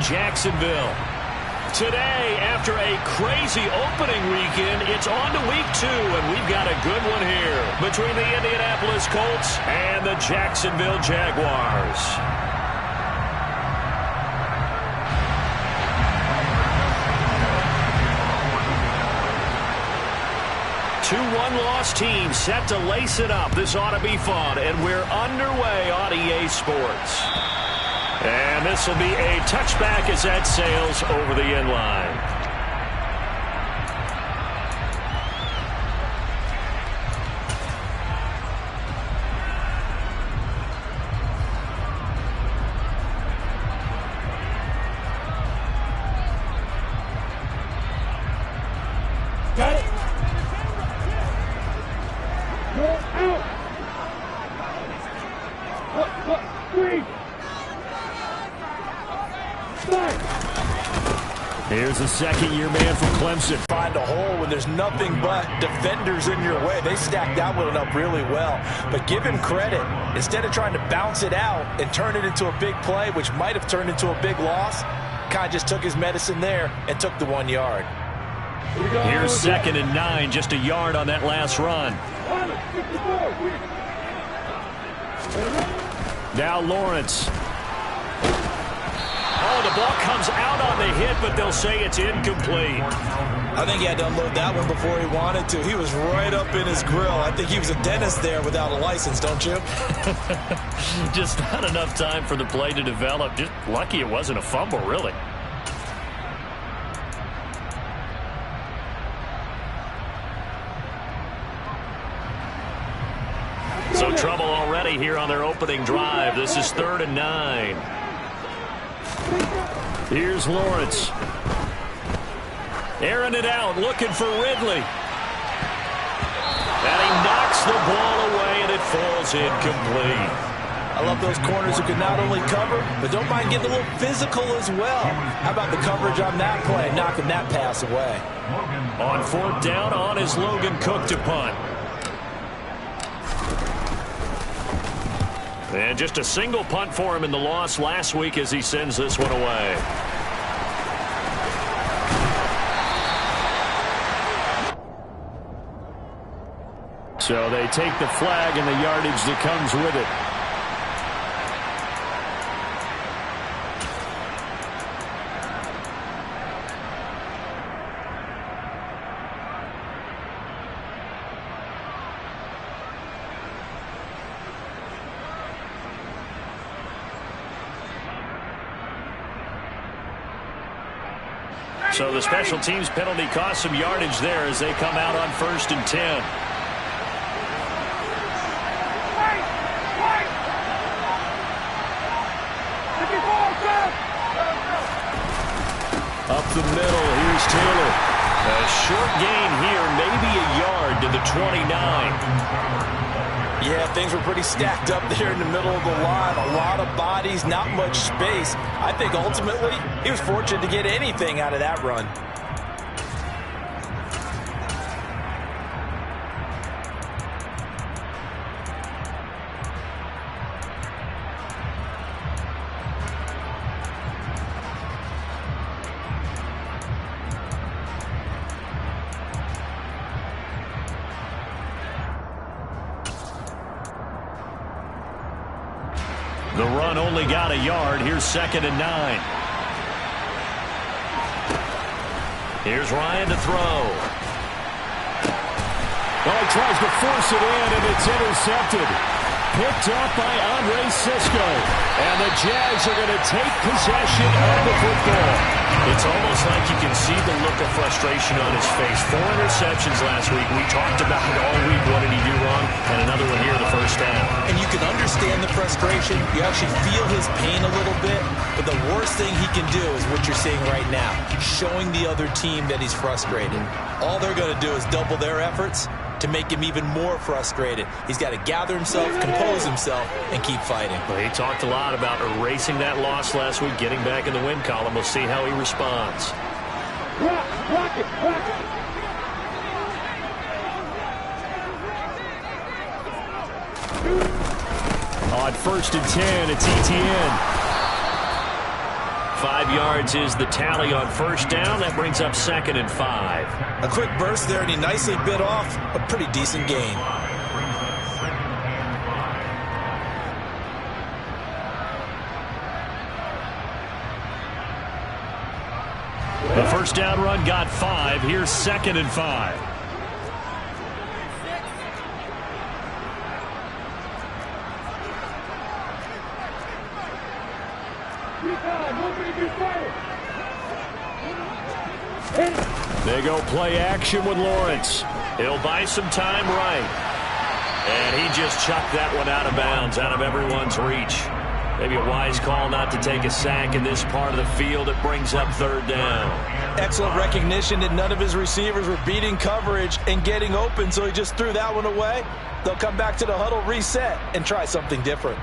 Jacksonville. Today, after a crazy opening weekend, it's on to week 2, and we've got a good one here between the Indianapolis Colts and the Jacksonville Jaguars. 2-1 loss team set to lace it up. This ought to be fun, and we're underway on EA Sports. And this will be a touchback as that sails over the end line. Got it. Here's a second-year man from Clemson. Find a hole when there's nothing but defenders in your way. They stacked that one up really well. But give him credit. Instead of trying to bounce it out and turn it into a big play, which might have turned into a big loss, kind of just took his medicine there and took the 1 yard. Here's 2nd and 9, just a yard on that last run. Now Lawrence. Oh, the ball comes out on the hit, but they'll say it's incomplete. I think he had to unload that one before he wanted to. He was right up in his grill. I think he was a dentist there without a license, don't you? Just not enough time for the play to develop. Just lucky it wasn't a fumble, really. So trouble already here on their opening drive. This is 3rd and 9. Here's Lawrence. Airing it out, looking for Ridley. And he knocks the ball away, and it falls incomplete. I love those corners who can not only cover, but don't mind getting a little physical as well. How about the coverage on that play, knocking that pass away? On 4th down, on is Logan Cook to punt. And just a single punt for him in the loss last week as he sends this one away. So they take the flag and the yardage that comes with it. So the special teams penalty cost some yardage there as they come out on 1st and 10. Up the middle, here's Taylor. A short gain here, maybe a yard to the 29. Yeah, things were pretty stacked up there in the middle of the line. A lot of bodies, not much space. I think ultimately he was fortunate to get anything out of that run. The run only got a yard. Here's 2nd and 9. Here's Ryan to throw. Well, he tries to force it in, and it's intercepted. Picked up by Andre Sisco. And the Jags are going to take possession of the football. It's almost like you can see the look of frustration on his face. 4 interceptions last week. We talked about it all week. What did he do wrong? And another one here the first down. And you can understand the frustration. You actually feel his pain a little bit. But the worst thing he can do is what you're seeing right now. Showing the other team that he's frustrated. All they're going to do is double their efforts to make him even more frustrated. He's got to gather himself, compose himself, and keep fighting. Well, he talked a lot about erasing that loss last week, getting back in the win column. We'll see how he responds. Rock it. On 1st and 10, it's ETN. 5 yards is the tally on first down. That brings up 2nd and 5. A quick burst there, and he nicely bit off a pretty decent gain. The first down run got 5. Here's 2nd and 5. They go play action with Lawrence. He'll buy some time right. And he just chucked that one out of bounds, out of everyone's reach. Maybe a wise call not to take a sack in this part of the field. It brings up 3rd down. Excellent recognition that none of his receivers were beating coverage and getting open, so he just threw that one away. They'll come back to the huddle, reset, and try something different.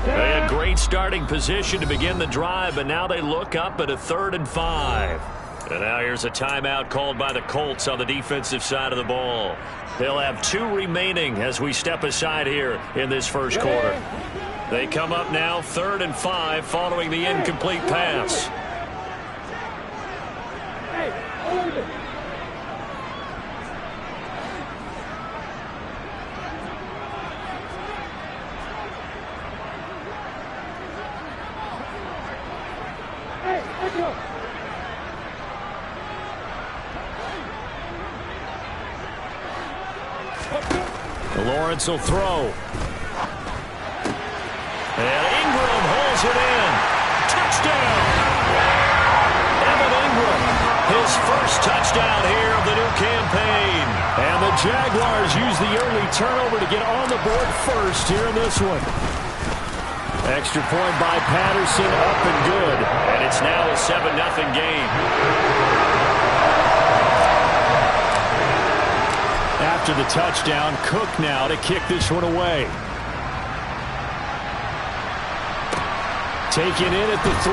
They had great starting position to begin the drive, but now they look up at a 3rd and 5. And now here's a timeout called by the Colts on the defensive side of the ball. They'll have 2 remaining as we step aside here in this first quarter. They come up now 3rd and 5 following the incomplete pass. Lawrence will throw. And Ingram holds it in. Touchdown! Evan Ingram, his first touchdown here of the new campaign. And the Jaguars use the early turnover to get on the board first here in this one. Extra point by Patterson, up and good. And it's now a 7-0 game. After the touchdown, Cook now to kick this one away. Taken in at the 3.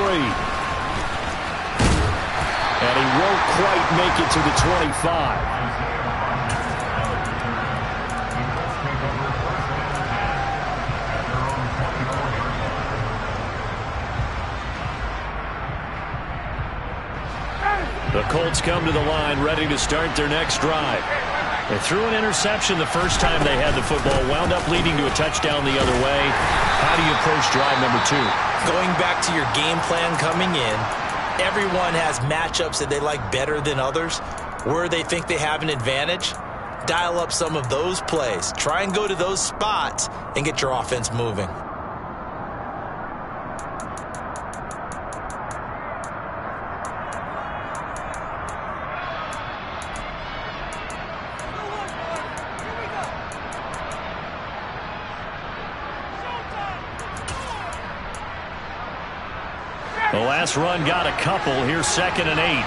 And he won't quite make it to the 25. The Colts come to the line ready to start their next drive. They threw an interception the first time they had the football, wound up leading to a touchdown the other way. How do you approach drive number 2? Going back to your game plan coming in, everyone has matchups that they like better than others. Where they think they have an advantage, dial up some of those plays. Try and go to those spots and get your offense moving. The last run got a couple. Here's 2nd and 8.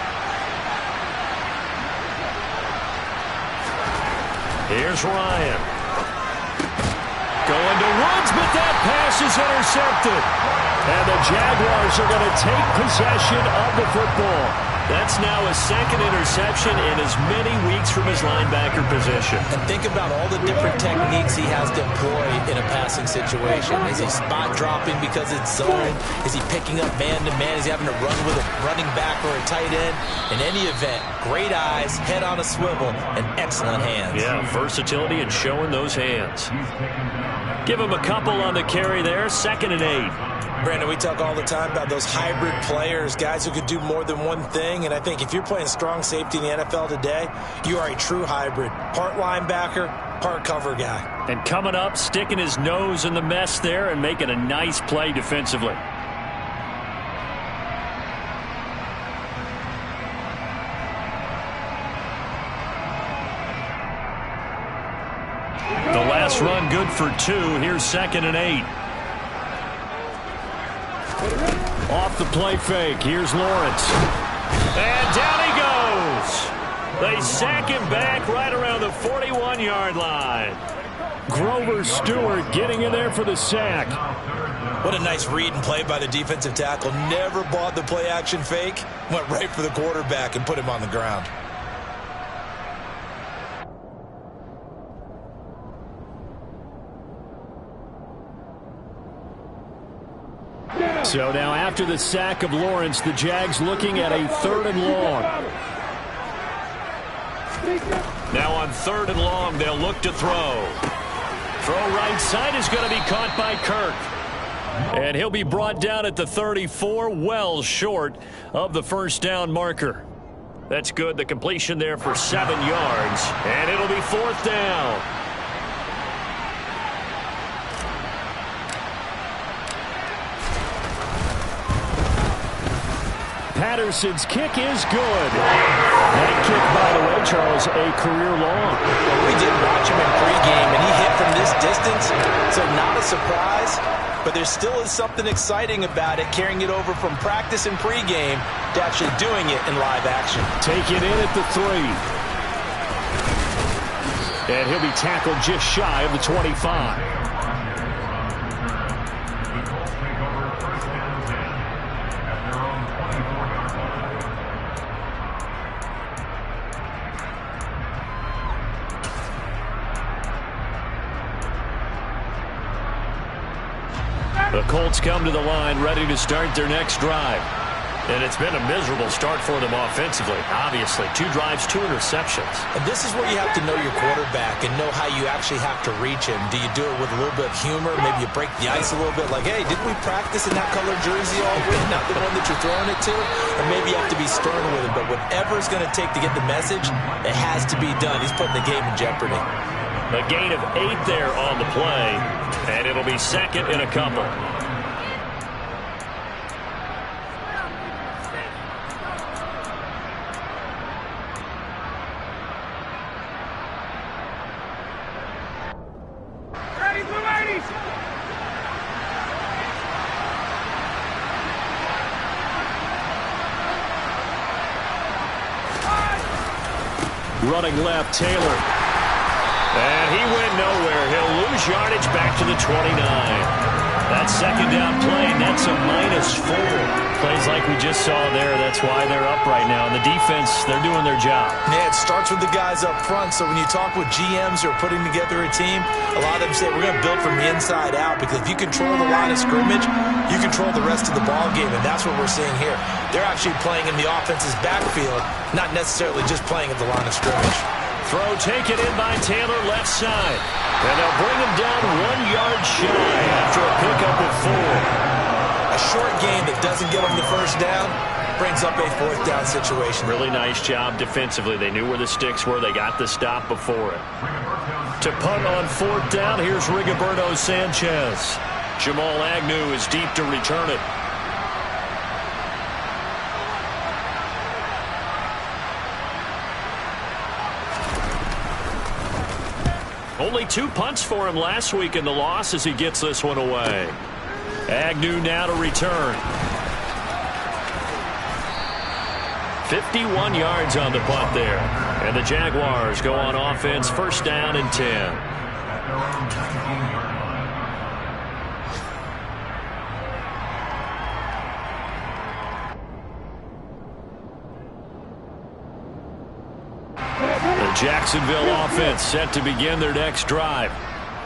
Here's Ryan. Going to Woods, but that pass is intercepted. And the Jaguars are going to take possession of the football. That's now a 2nd interception in as many weeks from his linebacker position. And think about all the different techniques he has to employ in a passing situation. Is he spot dropping because it's zone? Is he picking up man-to-man? Is he having to run with a running back or a tight end? In any event, great eyes, head on a swivel, and excellent hands. Yeah, versatility and showing those hands. Give him a couple on the carry there, 2nd and 8. Brandon, we talk all the time about those hybrid players, guys who could do more than one thing. And I think if you're playing strong safety in the NFL today, you are a true hybrid. Part linebacker, part cover guy. And coming up, sticking his nose in the mess there and making a nice play defensively. The last run good for 2. Here's 2nd and 8. Off the play fake. Here's Lawrence. And down he goes. They sack him back right around the 41-yard line. Grover Stewart getting in there for the sack. What a nice read and play by the defensive tackle. Never bought the play-action fake. Went right for the quarterback and put him on the ground. So now after the sack of Lawrence, the Jags looking at a 3rd and long. Now on 3rd and long, they'll look to throw. Throw right side is going to be caught by Kirk. And he'll be brought down at the 34, well short of the first down marker. That's good. The completion there for 7 yards. And it'll be 4th down. Patterson's kick is good. That kick, by the way, Charles, a career long. Well, we did watch him in pregame, and he hit from this distance, so not a surprise. But there still is something exciting about it, carrying it over from practice and pregame to actually doing it in live action. Take it in at the 3. And he'll be tackled just shy of the 25. The Colts come to the line ready to start their next drive. And it's been a miserable start for them offensively. Obviously, 2 drives, 2 interceptions. And this is where you have to know your quarterback and know how you actually have to reach him. Do you do it with a little bit of humor? Maybe you break the ice a little bit like, hey, didn't we practice in that color jersey all week? Not the one that you're throwing it to? Or maybe you have to be stern with him. But whatever it's going to take to get the message, it has to be done. He's putting the game in jeopardy. A gain of 8 there on the play, and it'll be 2nd and a couple. Running left, Taylor. And he went nowhere. He'll lose yardage back to the 29. That second down play, that's a -4. Plays like we just saw there. That's why they're up right now. And the defense, they're doing their job. Yeah, it starts with the guys up front. So when you talk with GMs who are putting together a team, a lot of them say we're going to build from the inside out, because if you control the line of scrimmage, you control the rest of the ball game, and that's what we're seeing here. They're actually playing in the offense's backfield, not necessarily just playing at the line of scrimmage. Throw taken in by Taylor, left side. And they'll bring him down 1 yard shy after a pickup of 4. A short gain that doesn't get them the first down brings up a 4th down situation. Really nice job defensively. They knew where the sticks were. They got the stop before it. To punt on 4th down, here's Rigoberto Sanchez. Jamal Agnew is deep to return it. Only 2 punts for him last week in the loss as he gets this one away. Agnew now to return. 51 yards on the punt there. And the Jaguars go on offense, 1st down and 10. Jacksonville offense set to begin their next drive.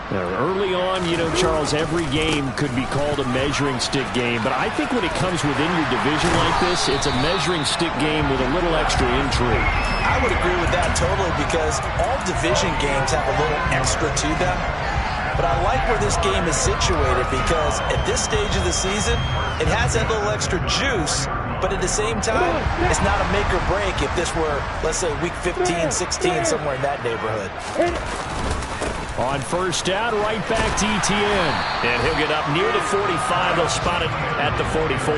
Now, early on, you know, Charles, every game could be called a measuring stick game, but I think when it comes within your division like this, it's a measuring stick game with a little extra intrigue. I would agree with that totally, because all division games have a little extra to them. But I like where this game is situated, because at this stage of the season, it has that little extra juice. But at the same time, it's not a make or break if this were, let's say, week 15, 16, somewhere in that neighborhood. On 1st down, right back to Etienne. And he'll get up near the 45. They'll spot it at the 44.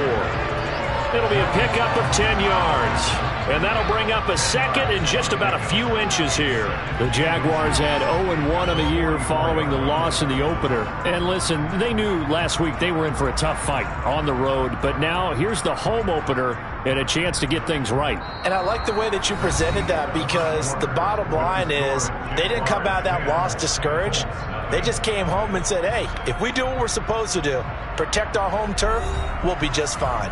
It'll be a pickup of 10 yards. And that'll bring up a 2nd and just about a few inches here. The Jaguars had 0-1 on the year following the loss in the opener. And listen, they knew last week they were in for a tough fight on the road. But now here's the home opener and a chance to get things right. And I like the way that you presented that, because the bottom line is they didn't come out of that loss discouraged. They just came home and said, hey, if we do what we're supposed to do, protect our home turf, we'll be just fine.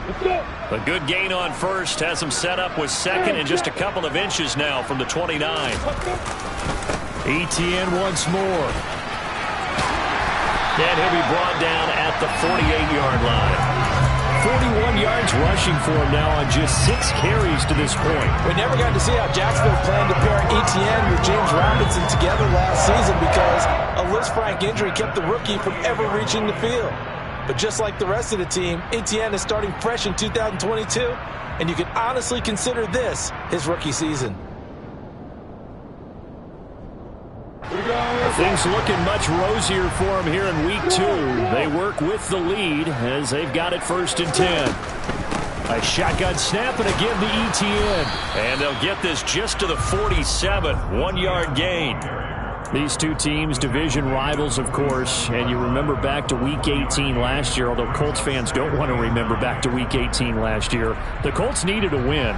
A good gain on first has him set up with second and just a couple of inches now from the 29. Etienne once more. And he'll be brought down at the 48-yard line. 41 yards rushing for him now on just 6 carries to this point. We never got to see how Jacksonville planned to pair Etienne with James Robinson together last season because a Lisfranc injury kept the rookie from ever reaching the field. But just like the rest of the team, Etienne is starting fresh in 2022, and you can honestly consider this his rookie season. Things looking much rosier for him here in week 2. They work with the lead as they've got it 1st and 10. A shotgun snap and again to Etienne. And they'll get this just to the 47. 1-yard gain. These two teams, division rivals, of course. And you remember back to week 18 last year, although Colts fans don't want to remember back to week 18 last year. The Colts needed a win.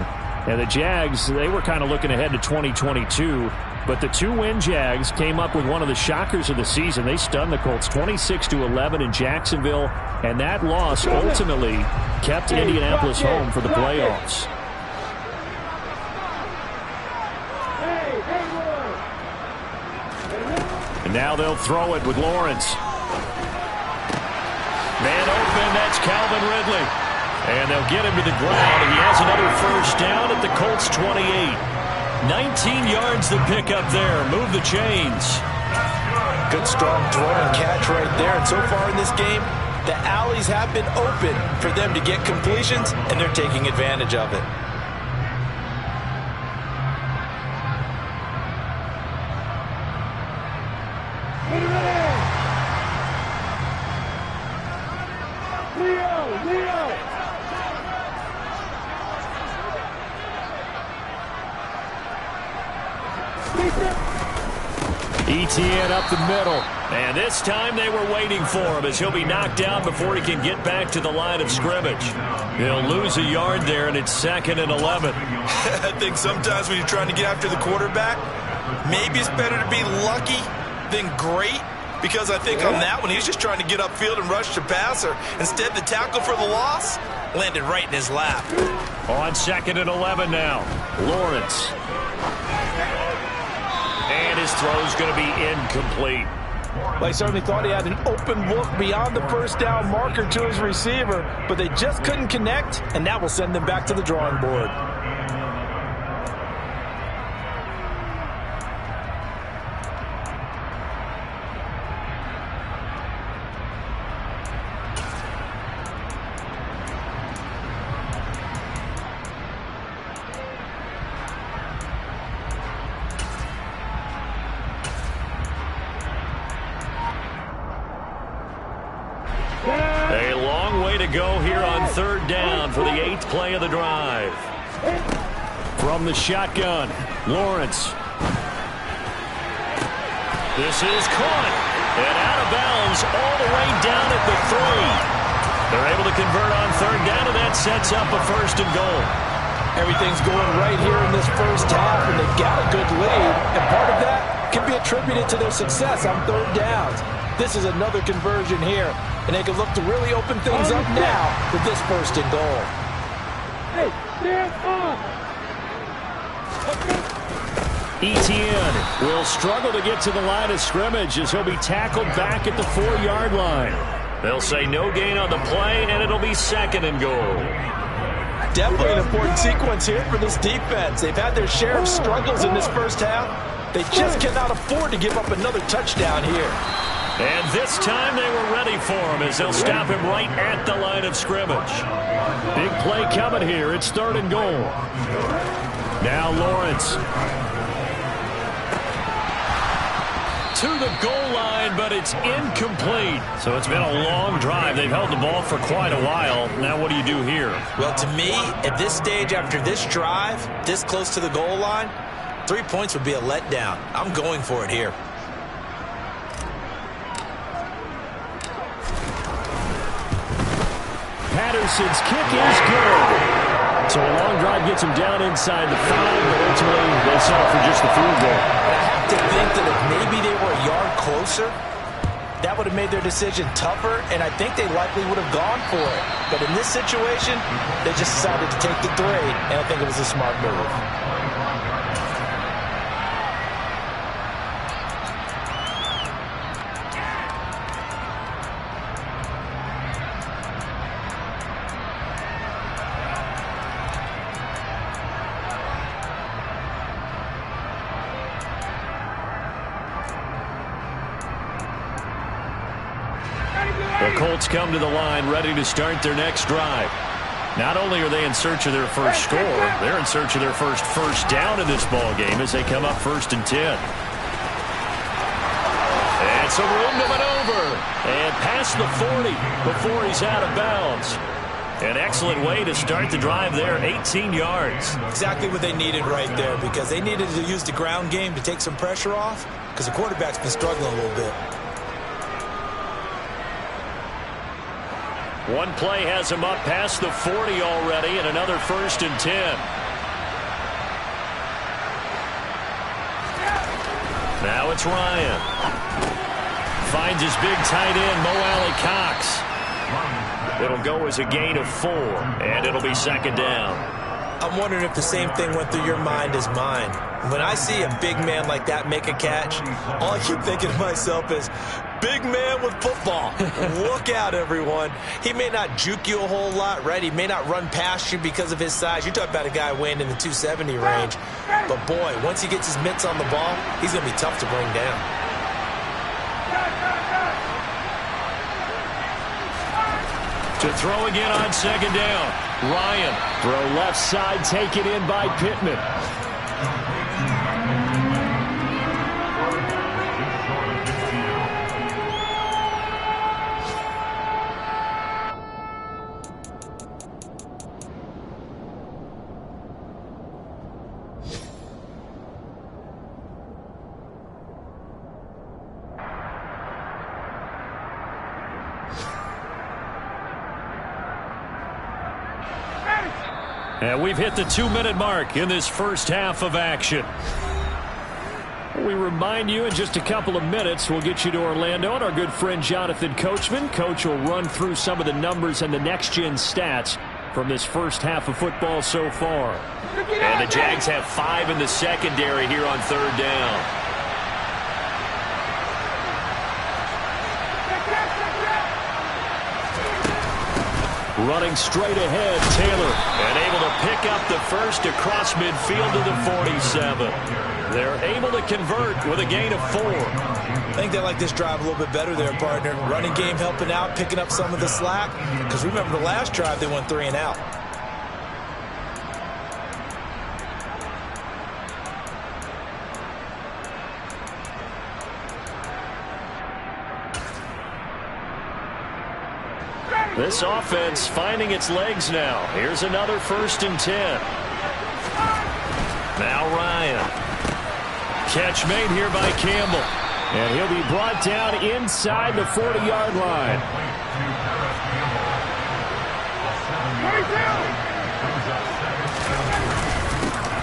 And the Jags, they were kind of looking ahead to 2022. But the 2-win Jags came up with one of the shockers of the season. They stunned the Colts 26-11 in Jacksonville, and that loss ultimately kept Indianapolis home for the playoffs. And now they'll throw it with Lawrence. Man open, that's Calvin Ridley. And they'll get him to the ground, and he has another 1st down at the Colts 28. 19 yards to pick up there. Move the chains. Good strong throw and catch right there. And so far in this game, the alleys have been open for them to get completions, and they're taking advantage of it. Etienne up the middle. And this time they were waiting for him as he'll be knocked down before he can get back to the line of scrimmage. He'll lose a yard there, and it's 2nd and 11. I think sometimes when you're trying to get after the quarterback, maybe it's better to be lucky than great, because I think on that one, he's just trying to get upfield and rush the passer. Instead, the tackle for the loss landed right in his lap. On 2nd and 11 now. Lawrence. And his throw's going to be incomplete. Well, he certainly thought he had an open look beyond the 1st down marker to his receiver, but they just couldn't connect, and that will send them back to the drawing board. A long way to go here on 3rd down for the 8th play of the drive. From the shotgun, Lawrence. This is caught and out of bounds all the way down at the 3. They're able to convert on 3rd down, and that sets up a 1st and goal. Everything's going right here in this 1st half, and they've got a good lead, and part of that can be attributed to their success on 3rd downs. This is another conversion here, and they can look to really open things up now with this 1st and goal. Hey, stand up! Etienne will struggle to get to the line of scrimmage as he'll be tackled back at the 4-yard line. They'll say no gain on the play, and it'll be 2nd and goal. Definitely an important sequence here for this defense. They've had their share of struggles in this 1st half. They just cannot afford to give up another touchdown here. And this time they were ready for him as they'll stop him right at the line of scrimmage. Big play coming here. It's 3rd and goal. Now Lawrence. To the goal line, but it's incomplete. So it's been a long drive. They've held the ball for quite a while. Now what do you do here? Well, to me, at this stage after this drive, this close to the goal line, 3 points would be a letdown. I'm going for it here. Patterson's kick is good. So a long drive gets him down inside the 5, but ultimately they settle for just the field goal. I have to think that if maybe they were a yard closer, that would have made their decision tougher, and I think they likely would have gone for it. But in this situation, they just decided to take the 3, and I think it was a smart move. The Colts come to the line ready to start their next drive. Not only are they in search of their first score, they're in search of their first down in this ball game as they come up 1st and 10. And some room to maneuver. And past the 40 before he's out of bounds. An excellent way to start the drive there, 18 yards. Exactly what they needed right there, because they needed to use the ground game to take some pressure off, because the quarterback's been struggling a little bit. One play has him up past the 40 already, and another 1st and 10. Now it's Ryan. Finds his big tight end, Mo Alley-Cox. It'll go as a gain of 4, and it'll be 2nd down. I'm wondering if the same thing went through your mind as mine. When I see a big man like that make a catch, all I keep thinking to myself is, big man with football. Look out, everyone. He may not juke you a whole lot, right? He may not run past you because of his size. You're talking about a guy weighing in the 270 range. But, boy, once he gets his mitts on the ball, he's going to be tough to bring down. To throw again on 2nd down. Ryan. Throw left side, taken in by Pittman. And we've hit the 2-minute mark in this first half of action. We remind you in just a couple of minutes we'll get you to Orlando and our good friend Jonathan Coachman. Coach will run through some of the numbers and the next-gen stats from this first half of football so far. And the Jags have 5 in the secondary here on 3rd down. Running straight ahead, Taylor, and able to pick up the first across midfield to the 47. They're able to convert with a gain of 4. I think they like this drive a little bit better there, partner. Running game helping out, picking up some of the slack. Because remember the last drive, they went 3 and out. This offense finding its legs now. Here's another 1st and 10. Now Ryan. Catch made here by Campbell. And he'll be brought down inside the 40-yard line.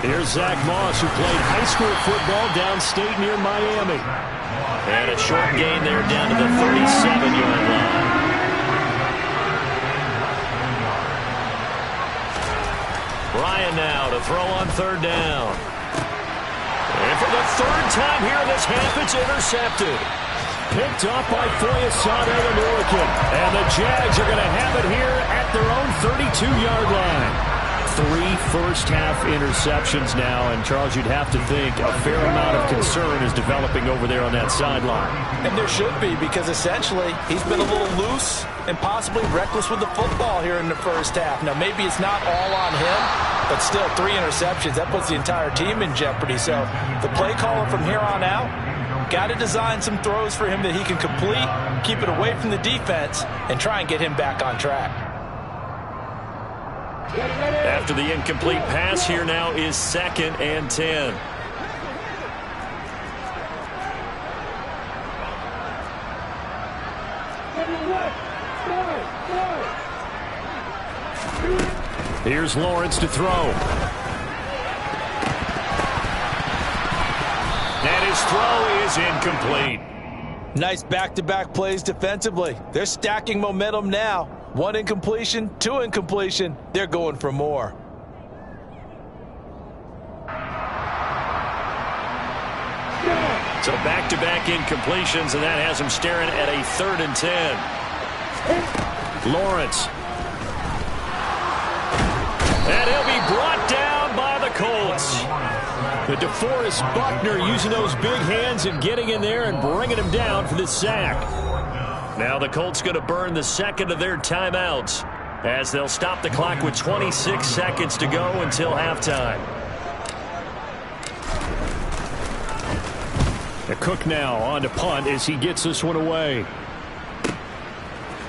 Here's Zach Moss, who played high school football downstate near Miami. And a short gain there down to the 37-yard line. Ryan now to throw on 3rd down. And for the 3rd time here in this half, it's intercepted. Picked off by Foyesade and Orkin. And the Jags are going to have it here at their own 32-yard line. 3 first-half interceptions now, and Charles, you'd have to think a fair amount of concern is developing over there on that sideline. And there should be, because essentially he's been a little loose and possibly reckless with the football here in the first half. Now, maybe it's not all on him, but still 3 interceptions. That puts the entire team in jeopardy. So the play caller from here on out got to design some throws for him that he can complete, keep it away from the defense, and try and get him back on track. After the incomplete pass, here now is 2nd and 10. Here's Lawrence to throw. And his throw is incomplete. Nice back-to-back plays defensively. They're stacking momentum now. 1 incompletion, 2 incompletion. They're going for more. So back-to-back incompletions, and that has him staring at a 3rd and 10. Lawrence. And he'll be brought down by the Colts. The DeForest Buckner using those big hands and getting in there and bringing him down for the sack. Now the Colts going to burn the second of their timeouts as they'll stop the clock with 26 seconds to go until halftime. The Cook now on to punt as he gets this one away.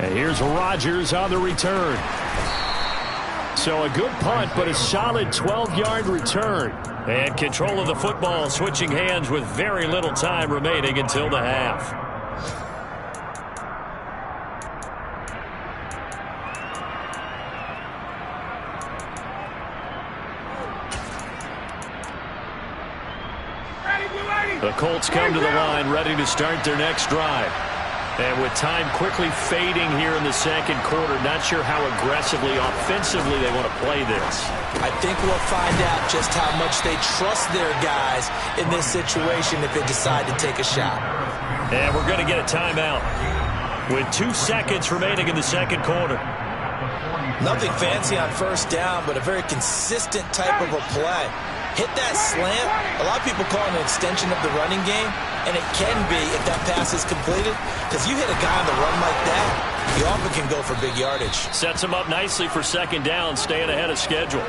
And here's Rodgers on the return. So a good punt, but a solid 12-yard return. And control of the football switching hands with very little time remaining until the half. The Colts come to the line ready to start their next drive. And with time quickly fading here in the second quarter, not sure how aggressively, offensively they want to play this. I think we'll find out just how much they trust their guys in this situation if they decide to take a shot. And we're going to get a timeout with 2 seconds remaining in the second quarter. Nothing fancy on first down, but a very consistent type of a play. Hit that slant. A lot of people call it an extension of the running game, and it can be if that pass is completed, because you hit a guy on the run like that, you often can go for big yardage. Sets him up nicely for second down, staying ahead of schedule.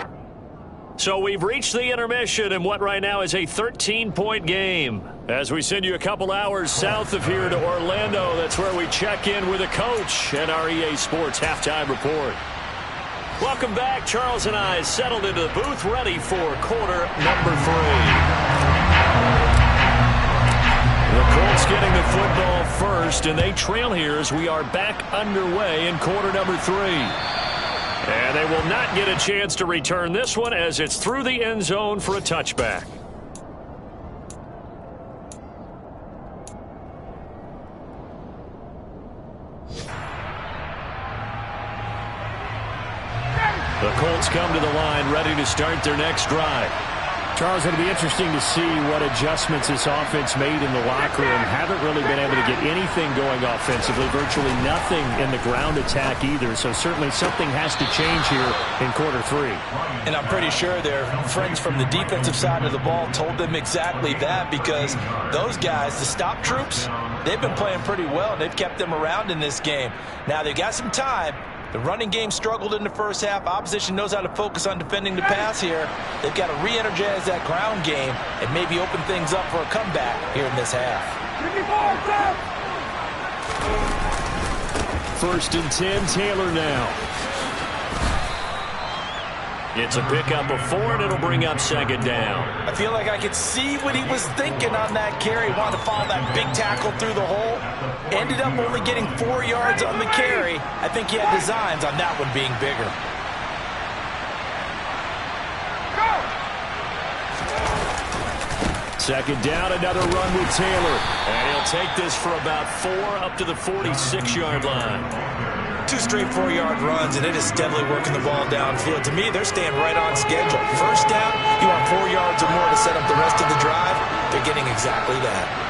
So we've reached the intermission in what right now is a 13-point game. As we send you a couple hours south of here to Orlando, that's where we check in with a coach and our EA Sports halftime report. Welcome back. Charles and I settled into the booth ready for quarter number 3. The Colts getting the football first, and they trail here as we are back underway in quarter number 3. And they will not get a chance to return this one as it's through the end zone for a touchback. The Colts come to the line ready to start their next drive. Charles, it'll be interesting to see what adjustments this offense made in the locker room. Haven't really been able to get anything going offensively, virtually nothing in the ground attack either. So certainly something has to change here in quarter 3. And I'm pretty sure their friends from the defensive side of the ball told them exactly that, because those guys, the stop troops, they've been playing pretty well. They've kept them around in this game. Now they've got some time. The running game struggled in the first half. Opposition knows how to focus on defending the pass here. They've got to re-energize that ground game and maybe open things up for a comeback here in this half. 1st and 10, Taylor now. It's a pickup of 4, and it'll bring up second down. I feel like I could see what he was thinking on that carry. Wanted to follow that big tackle through the hole. Ended up only getting 4 yards on the carry. I think he had designs on that one being bigger. Second down, another run with Taylor. And he'll take this for about 4 up to the 46-yard line. 2 straight 4-yard runs, and it is steadily working the ball downfield. To me, they're staying right on schedule. First down, you want 4 yards or more to set up the rest of the drive. They're getting exactly that.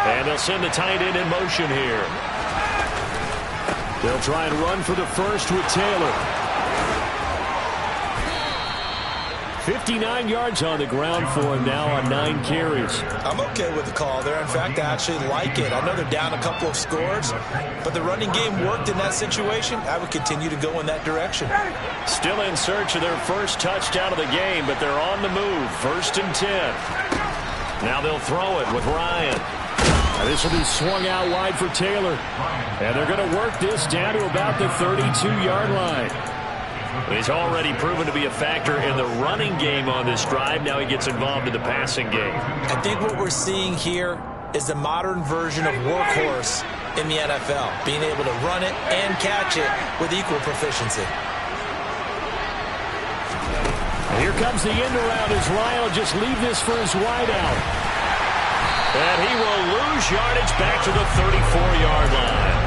And they'll send the tight end in motion here. They'll try and run for the first with Taylor. 59 yards on the ground for him now on 9 carries. I'm okay with the call there. In fact, I actually like it. I know they're down a couple of scores, but the running game worked in that situation. I would continue to go in that direction. Still in search of their first touchdown of the game, but they're on the move. 1st and 10. Now they'll throw it with Ryan. This will be swung out wide for Taylor. And they're going to work this down to about the 32-yard line. He's already proven to be a factor in the running game on this drive. Now he gets involved in the passing game. I think what we're seeing here is the modern version of workhorse in the NFL, being able to run it and catch it with equal proficiency. And here comes the end around as Ryan will just leave this for his wideout. And he will lose yardage back to the 34-yard line.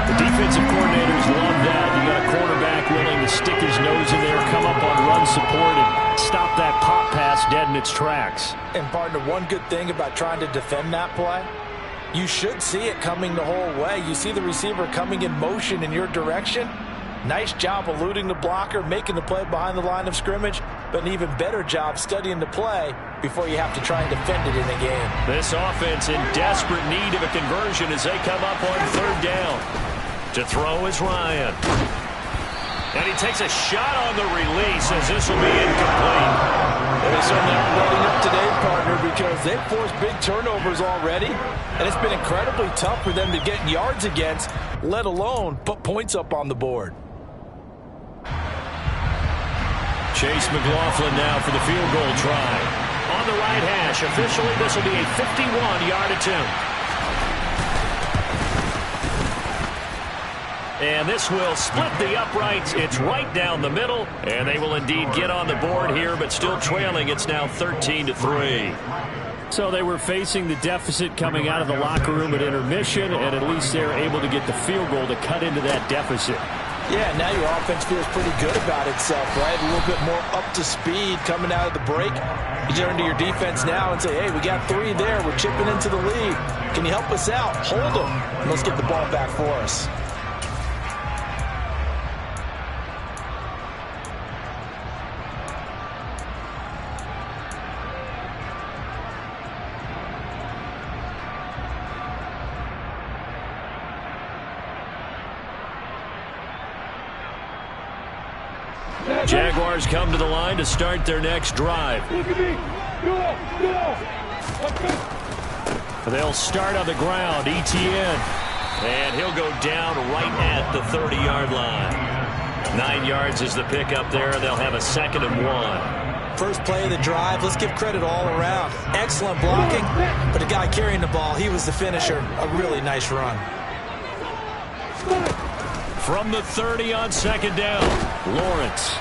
The defensive coordinators love that. You got a quarterback willing to stick his nose in there, come up on run support, and stop that pop pass dead in its tracks. And partner, one good thing about trying to defend that play, you should see it coming the whole way. You see the receiver coming in motion in your direction. Nice job eluding the blocker, making the play behind the line of scrimmage, but an even better job studying the play before you have to try and defend it in the game. This offense in desperate need of a conversion as they come up on third down. To throw is Ryan. And he takes a shot on the release as this will be incomplete. They certainly aren't letting up today, partner, because they've forced big turnovers already, and it's been incredibly tough for them to get yards against, let alone put points up on the board. Chase McLaughlin now for the field goal try. On the right hash, officially this will be a 51-yard attempt. And this will split the uprights. It's right down the middle, and they will indeed get on the board here, but still trailing. It's now 13-3. So they were facing the deficit coming out of the locker room at intermission, and at least they're able to get the field goal to cut into that deficit. Yeah, now your offense feels pretty good about itself, right? A little bit more up to speed coming out of the break. You turn to your defense now and say, hey, we got 3 there. We're chipping into the lead. Can you help us out? Hold them, and let's get the ball back for us. Jaguars come to the line to start their next drive. They'll start on the ground. ETN. And he'll go down right at the 30-yard line. 9 yards is the pickup there. They'll have a 2nd and 1. First play of the drive, let's give credit all around. Excellent blocking, but the guy carrying the ball, he was the finisher. A really nice run. From the 30 on 2nd down, Lawrence.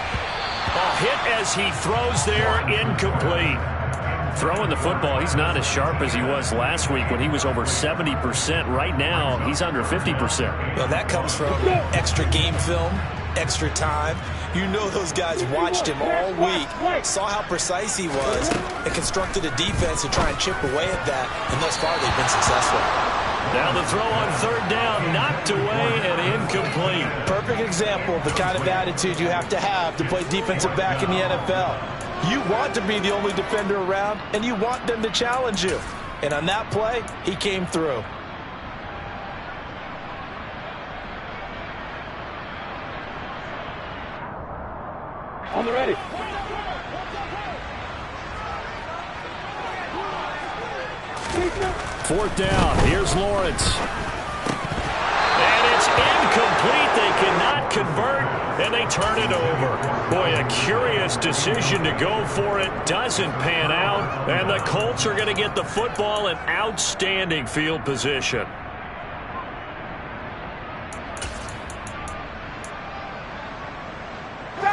A hit as he throws there, incomplete. Throwing the football, he's not as sharp as he was last week when he was over 70%. Right now, he's under 50%. Well, that comes from extra game film, extra time. You know those guys watched him all week, saw how precise he was, and constructed a defense to try and chip away at that, and thus far they've been successful. Now the throw on 3rd down, knocked away and incomplete. Perfect example of the kind of attitude you have to play defensive back in the NFL. You want to be the only defender around, and you want them to challenge you. And on that play, he came through. On the ready. Fourth down. Here's Lawrence. And it's incomplete. They cannot convert, and they turn it over. Boy, a curious decision to go for it. Doesn't pan out, and the Colts are going to get the football in outstanding field position.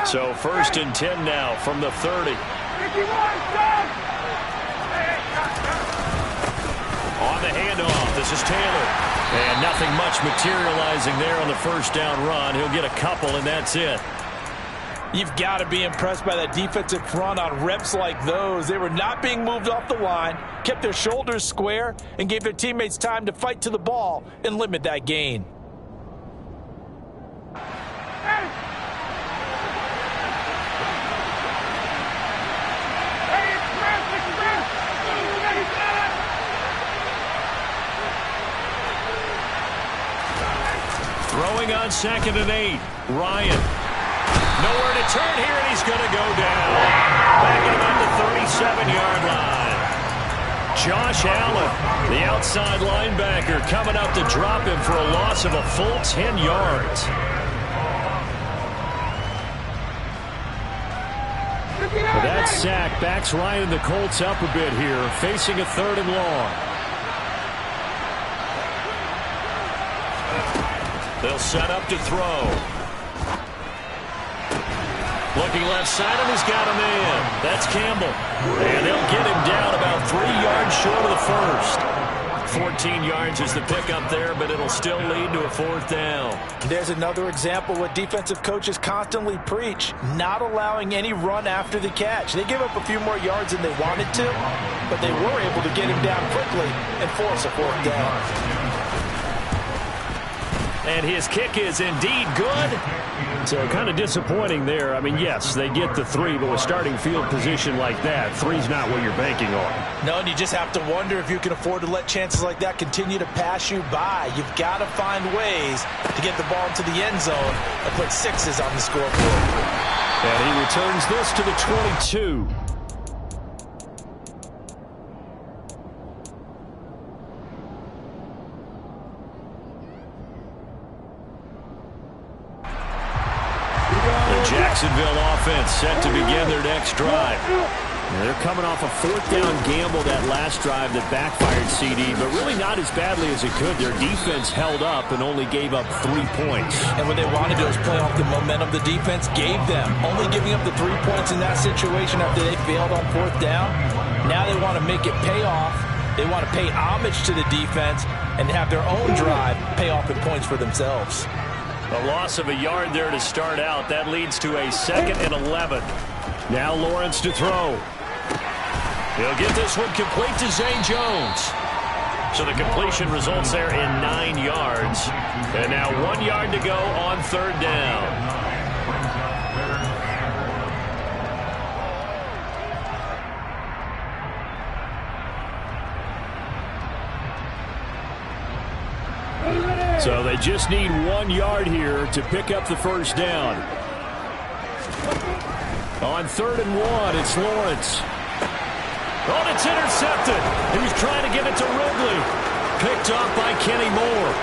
So 1st and 10 now from the 30. On the handoff, this is Taylor. And nothing much materializing there on the 1st down run. He'll get a couple, and that's it. You've got to be impressed by that defensive front on reps like those. They were not being moved off the line, kept their shoulders square, and gave their teammates time to fight to the ball and limit that gain. Throwing on 2nd and 8. Ryan. Nowhere to turn here, and he's going to go down. Back at about the 37-yard line. Josh Allen, the outside linebacker, coming up to drop him for a loss of a full 10 yards. That sack backs Ryan and the Colts up a bit here, facing a 3rd and long. They'll set up to throw. Looking left side, and he's got a man. That's Campbell. And they'll get him down about 3 yards short of the first. 14 yards is the pickup there, but it'll still lead to a 4th down. There's another example what defensive coaches constantly preach, not allowing any run after the catch. They give up a few more yards than they wanted to, but they were able to get him down quickly and force a 4th down. And his kick is indeed good. So kind of disappointing there. I mean, yes, they get the 3, but with starting field position like that, 3's not what you're banking on. No, and you just have to wonder if you can afford to let chances like that continue to pass you by. You've got to find ways to get the ball into the end zone and put 6s on the scoreboard. And he returns this to the 22. Jacksonville offense set to begin their next drive. Now they're coming off a 4th down gamble that last drive that backfired CD, but really not as badly as it could. Their defense held up and only gave up 3 points. And what they wanted to do is play off the momentum the defense gave them. Only giving up the 3 points in that situation after they failed on 4th down. Now they want to make it pay off. They want to pay homage to the defense and have their own drive pay off in points for themselves. A loss of a yard there to start out. That leads to a 2nd and 11. Now Lawrence to throw. He'll get this one complete to Zay Jones. So the completion results there in 9 yards. And now 1 yard to go on 3rd down. So they just need 1 yard here to pick up the 1st down. On 3rd and 1, it's Lawrence. Oh, it's intercepted. He was trying to get it to Ridley. Picked off by Kenny Moore.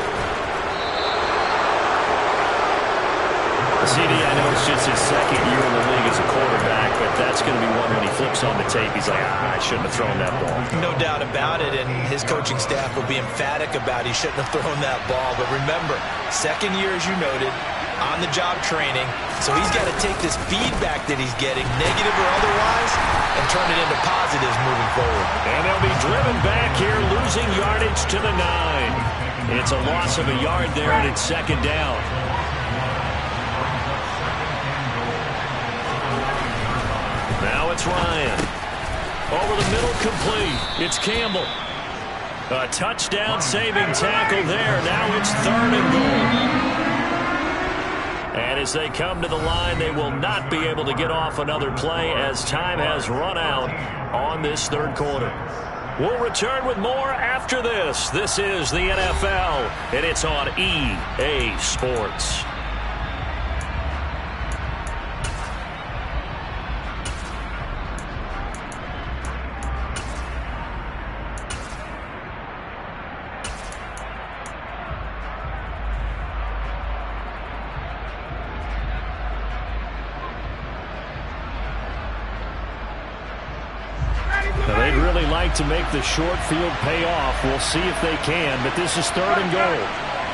CD, I know it's just his 2nd year in the league as a quarterback, but that's going to be one when he flips on the tape. He's like, I shouldn't have thrown that ball. No doubt about it, and his coaching staff will be emphatic about he shouldn't have thrown that ball. But remember, 2nd year, as you noted, on-the-job training, so he's got to take this feedback that he's getting, negative or otherwise, and turn it into positives moving forward. And they'll be driven back here, losing yardage to the 9. It's a loss of a yard there, and it's 2nd down. Now it's Ryan. Over the middle, complete. It's Campbell. A touchdown-saving tackle there. Now it's 3rd and goal. And as they come to the line, they will not be able to get off another play as time has run out on this 3rd quarter. We'll return with more after this. This is the NFL, and it's on EA Sports. To make the short field pay off. We'll see if they can, but this is 3rd and goal.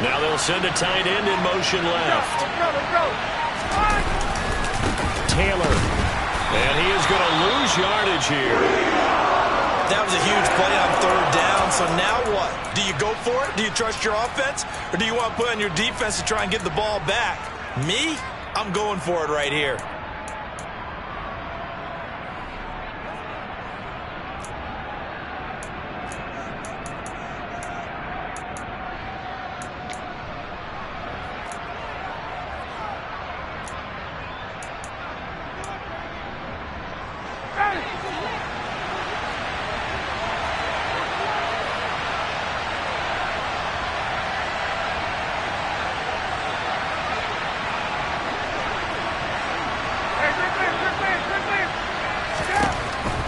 Now they'll send a tight end in motion left. Taylor. And he is going to lose yardage here. That was a huge play on 3rd down, so now what? Do you go for it? Do you trust your offense? Or do you want to put on your defense to try and get the ball back? Me? I'm going for it right here.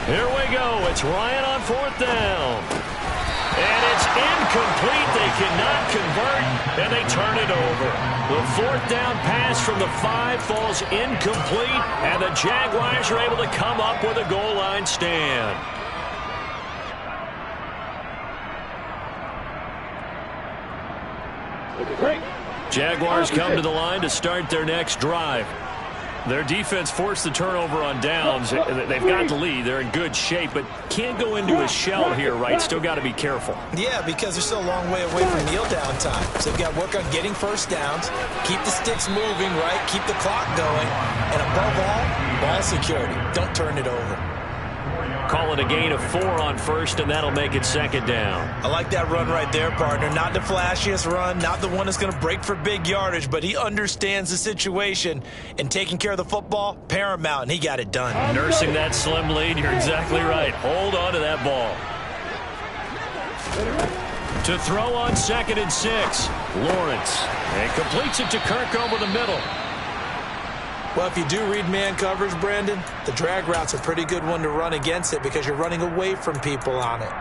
Here we go. It's Ryan on 4th down. And it's incomplete. They cannot convert, and they turn it over. The 4th down pass from the 5 falls incomplete, and the Jaguars are able to come up with a goal line stand. Jaguars come to the line to start their next drive. Their defense forced the turnover on downs. They've got the lead. They're in good shape, but can't go into a shell here, right? Still got to be careful. Yeah, because they're still a long way away from kneel down time. So they've got to work on getting first downs, keep the sticks moving, right? Keep the clock going. And above all, ball security. Don't turn it over. Call it a gain of 4 on first, and that'll make it second down. I like that run right there, partner. Not the flashiest run, not the one that's going to break for big yardage, but he understands the situation, and taking care of the football, paramount, and he got it done. Nursing that slim lead, you're exactly right. Hold on to that ball. To throw on 2nd and 6. Lawrence. And completes it to Kirk over the middle. Well, if you do read man coverage, Brandon, the drag route's a pretty good one to run against it because you're running away from people on it.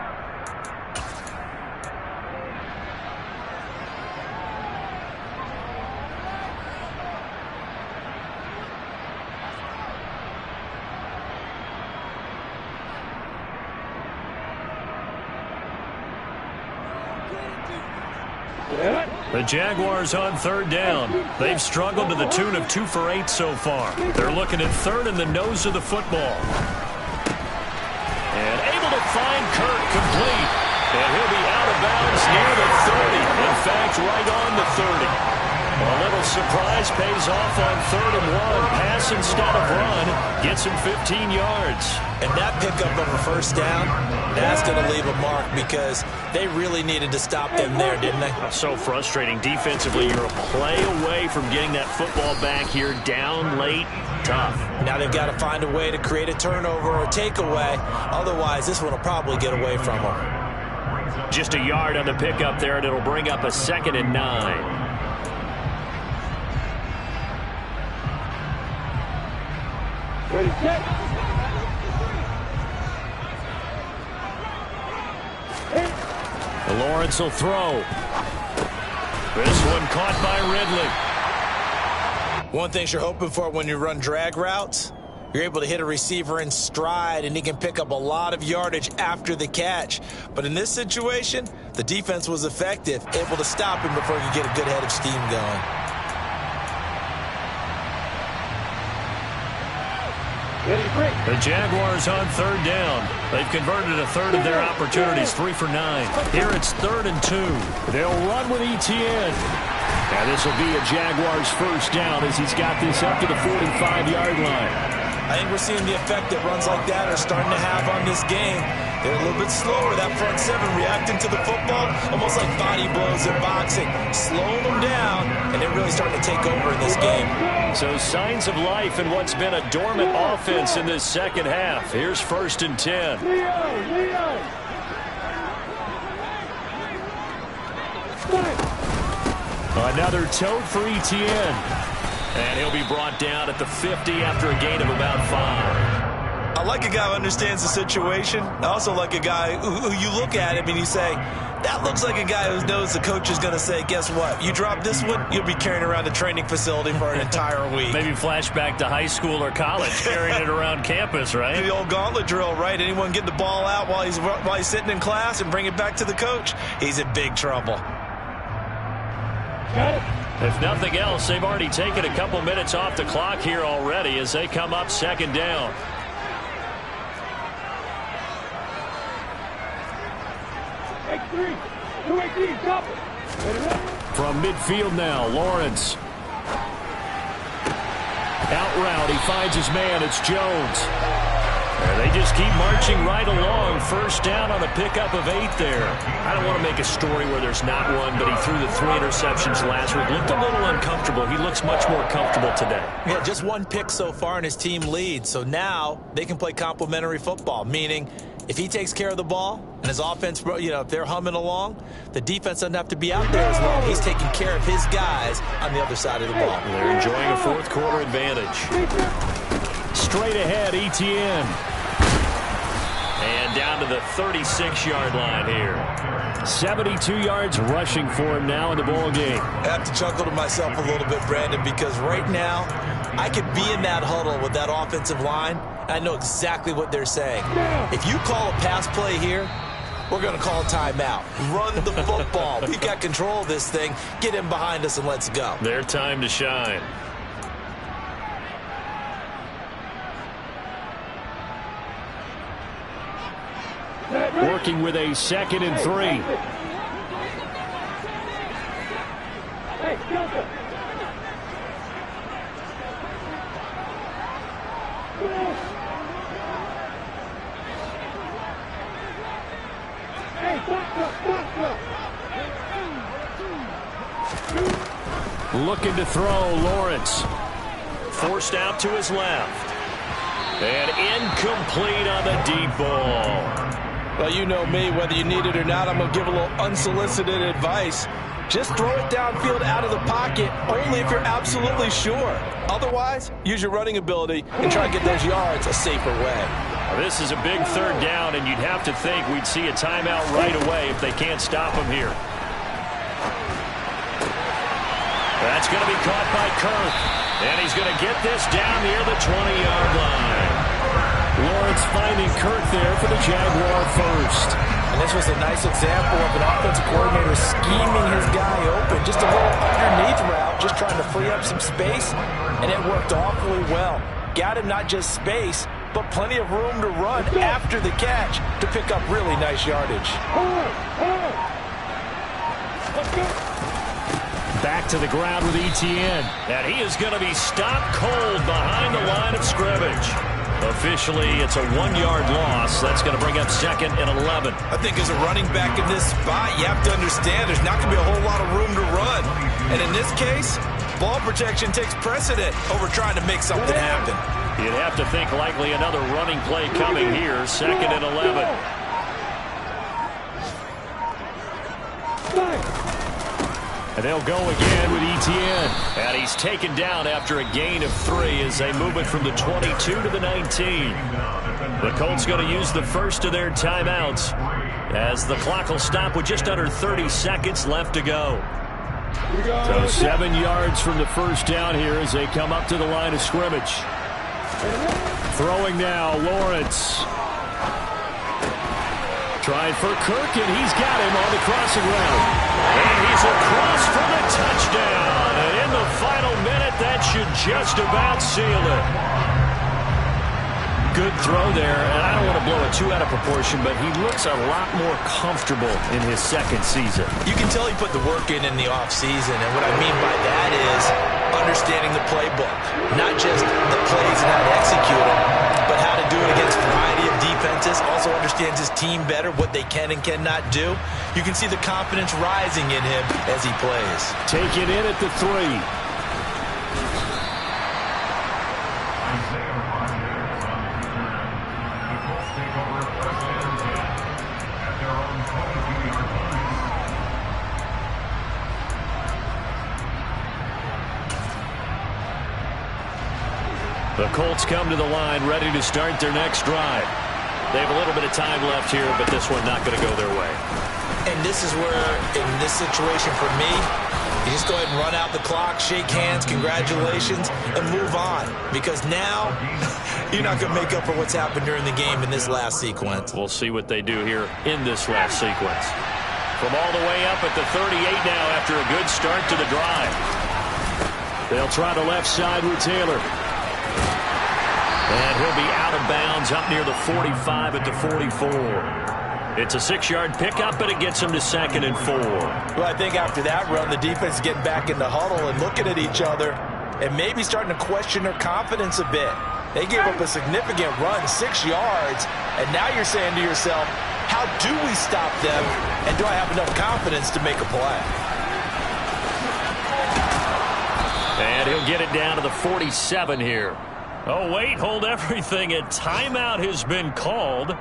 The Jaguars on 3rd down. They've struggled to the tune of 2 for 8 so far. They're looking at 3rd in the nose of the football. And able to find Kirk complete. And he'll be out of bounds near the 30. In fact, right on the 30. A little surprise pays off on 3rd and 1. Pass instead of run. Gets him 15 yards. And that pickup of a first down, that's going to leave a mark because they really needed to stop them there, didn't they? So frustrating. Defensively, you're a play away from getting that football back here. Down late, tough. Now they've got to find a way to create a turnover or takeaway. Otherwise, this one will probably get away from them. Just a yard on the pickup there, and it'll bring up a 2nd and 9. Ready, set. Lawrence will throw. This one caught by Ridley. One thing you're hoping for when you run drag routes, you're able to hit a receiver in stride, and he can pick up a lot of yardage after the catch. But in this situation, the defense was effective, able to stop him before he could get a good head of steam going. The Jaguars on 3rd down. They've converted a 3rd of their opportunities, 3 for 9. Here it's 3rd and 2. They'll run with ETN. And this will be a Jaguars first down as he's got this up to the 45-yard line. I think we're seeing the effect that runs like that are starting to have on this game. They're a little bit slower. That front 7 reacting to the football, almost like body blows in boxing. Slowing them down, and they're really starting to take over in this game. So signs of life in what's been a dormant offense in this second half. Here's 1st and 10. Another tote for ETN. And he'll be brought down at the 50 after a gain of about 5. I like a guy who understands the situation. I also like a guy who you look at him and you say, that looks like a guy who knows the coach is going to say, guess what? You drop this one, you'll be carrying around the training facility for an entire week. Maybe flashback to high school or college, carrying it around campus, right? The old gauntlet drill, right? Anyone get the ball out while he's sitting in class and bring it back to the coach, he's in big trouble. If nothing else, they've already taken a couple minutes off the clock here already as they come up 2nd down. From midfield now, Lawrence. Out route, he finds his man. It's Jones. And they just keep marching right along. First down on a pickup of 8 there. I don't want to make a story where there's not one, but he threw the 3 interceptions last week. Looked a little uncomfortable. He looks much more comfortable today. Yeah, just 1 pick so far, and his team leads. So now they can play complementary football, meaning if he takes care of the ball and his offense, if they're humming along, the defense doesn't have to be out there as long. He's taking care of his guys on the other side of the ball. They're enjoying a 4th quarter advantage. Straight ahead, ETN. And down to the 36-yard line here. 72 yards rushing for him now in the ball game. I have to chuckle to myself a little bit, Brandon, because right now I could be in that huddle with that offensive line. I know exactly what they're saying. If you call a pass play here, we're going to call a timeout. Run the football. We've got control of this thing. Get him behind us and let's go. Their time to shine. working with a 2nd and 3. Looking to throw, Lawrence. Forced out to his left. And incomplete on the deep ball. Well, you know me, whether you need it or not, I'm going to give a little unsolicited advice. Just throw it downfield out of the pocket, only if you're absolutely sure. Otherwise, use your running ability and try to get those yards a safer way. Well, this is a big 3rd down, and you'd have to think we'd see a timeout right away if they can't stop him here. That's going to be caught by Kirk, and he's going to get this down near the 20-yard line. Lawrence finding Kirk there for the Jaguar first. And this was a nice example of an offensive coordinator scheming his guy open. Just a little underneath route, just trying to free up some space, and it worked awfully well. Got him not just space, but plenty of room to run after the catch to pick up really nice yardage. Back to the ground with Etienne. And he is going to be stopped cold behind the line of scrimmage. Officially, it's a 1-yard loss. That's going to bring up 2nd and 11. I think as a running back in this spot, you have to understand there's not going to be a whole lot of room to run. And in this case, ball protection takes precedent over trying to make something happen. You'd have to think likely another running play coming here. 2nd and 11. And they'll go again with Etienne. And he's taken down after a gain of 3 as they move it from the 22 to the 19. The Colts going to use the first of their timeouts as the clock will stop with just under 30 seconds left to go. So 7 yards from the first down here as they come up to the line of scrimmage. Throwing now, Lawrence. Trying for Kirk, and he's got him on the crossing route. And he's across for the touchdown. And in the final minute, that should just about seal it. Good throw there, and I don't want to blow it too out of proportion, but he looks a lot more comfortable in his 2nd season. You can tell he put the work in the offseason, and what I mean by that is understanding the playbook. Not just the plays and how to execute them, but how to do it against a variety of defenses. Also understands his team better, what they can and cannot do. You can see the confidence rising in him as he plays. Take it in at the 3. The Colts come to the line ready to start their next drive. They have a little bit of time left here, but this one not going to go their way. And this is where, in this situation for me, you just go ahead and run out the clock, shake hands, congratulations, and move on. Because now, you're not going to make up for what's happened during the game in this last sequence. We'll see what they do here in this last sequence. From all the way up at the 38 now after a good start to the drive. They'll try the left side with Taylor. And he'll be out of bounds up near the 45 at the 44. It's a 6-yard pickup, but it gets him to 2nd and 4. Well, I think after that run, the defense is getting back in the huddle and looking at each other and maybe starting to question their confidence a bit. They gave up a significant run, 6 yards, and now you're saying to yourself, how do we stop them, and do I have enough confidence to make a play? And he'll get it down to the 47 here. Oh, wait, hold everything. A timeout has been called.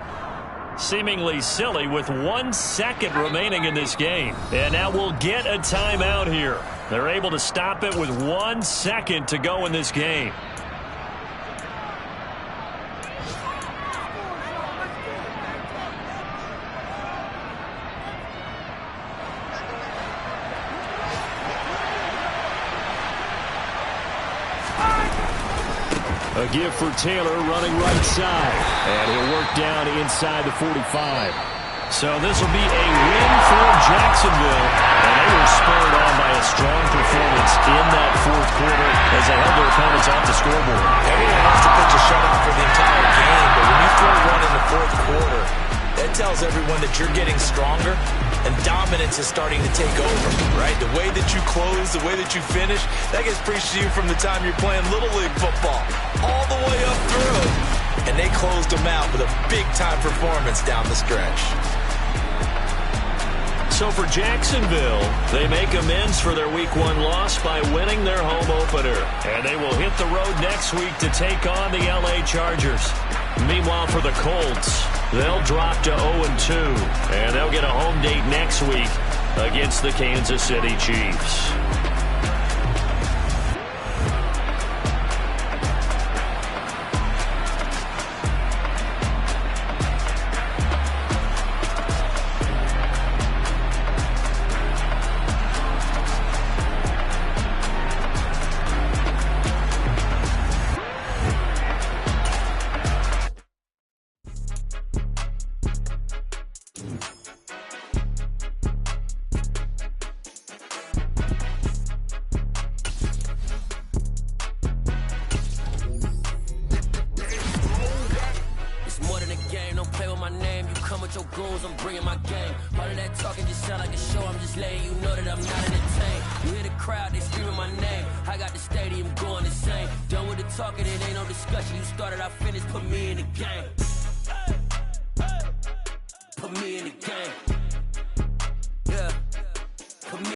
Seemingly silly with 1 second remaining in this game. And now we'll get a timeout here. They're able to stop it with 1 second to go in this game. A give for Taylor running right side. And he'll work down inside the 45. So this will be a win for Jacksonville. And they were spurred on by a strong performance in that 4th quarter as they held their opponents off the scoreboard. Everyone wants to pitch a shutout for the entire game, but when you throw one in the 4th quarter, that tells everyone that you're getting stronger and dominance is starting to take over, right? The way that you close, the way that you finish, that gets preached to you from the time you're playing Little League football all the way up through. And they closed them out with a big-time performance down the stretch. So for Jacksonville, they make amends for their Week 1 loss by winning their home opener. And they will hit the road next week to take on the LA Chargers. Meanwhile, for the Colts, they'll drop to 0-2. And they'll get a home date next week against the Kansas City Chiefs. Your goons, I'm bringing my game. All of that talking just sound like a show. I'm just letting you know that I'm not entertained. You hear the crowd, they screaming my name. I got the stadium going insane. Done with the talking, it ain't no discussion. You started, I finished, put me in the game. Put me in the game.